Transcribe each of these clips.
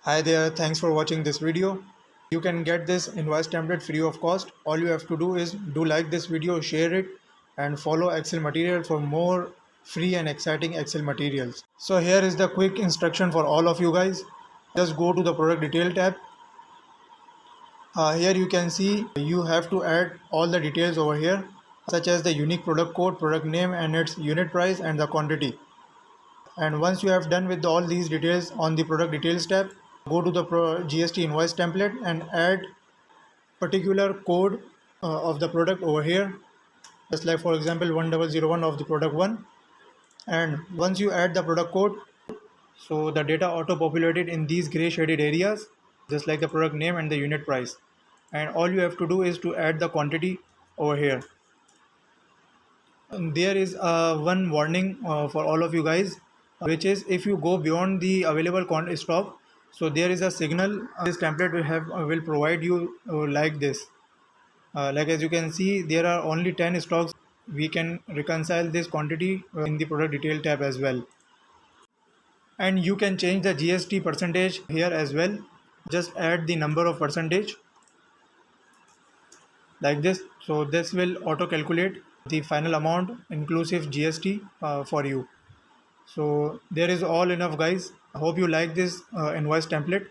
Hi there, thanks for watching this video. You can get this invoice template free of cost. All you have to do is like this video, share it, and follow Excel material for more free and exciting Excel materials. So here is the quick instruction for all of you guys. Just go to the product detail tab. Here you can see you have to add all the details over here, such as the unique product code, product name and its unit price and the quantity. And once you have done with all these details on the product details tab, go to the GST invoice template and add particular code of the product over here, just like for example 1001 of the product 1. And once you add the product code, so the data auto populated in these gray shaded areas, just like the product name and the unit price. And all you have to do is to add the quantity over here. And there is one warning for all of you guys, which is if you go beyond the available stock, so there is a signal this template will provide you like this. Like as you can see, there are only 10 stocks. We can reconcile this quantity in the product detail tab as well. And you can change the GST percentage here as well. Just add the number of percentage like this. So this will auto calculate the final amount inclusive GST for you. So there is all enough, guys. I hope you like this invoice template,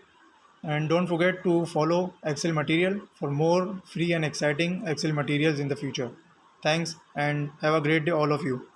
and don't forget to follow Excel material for more free and exciting Excel materials in the future. Thanks and have a great day all of you.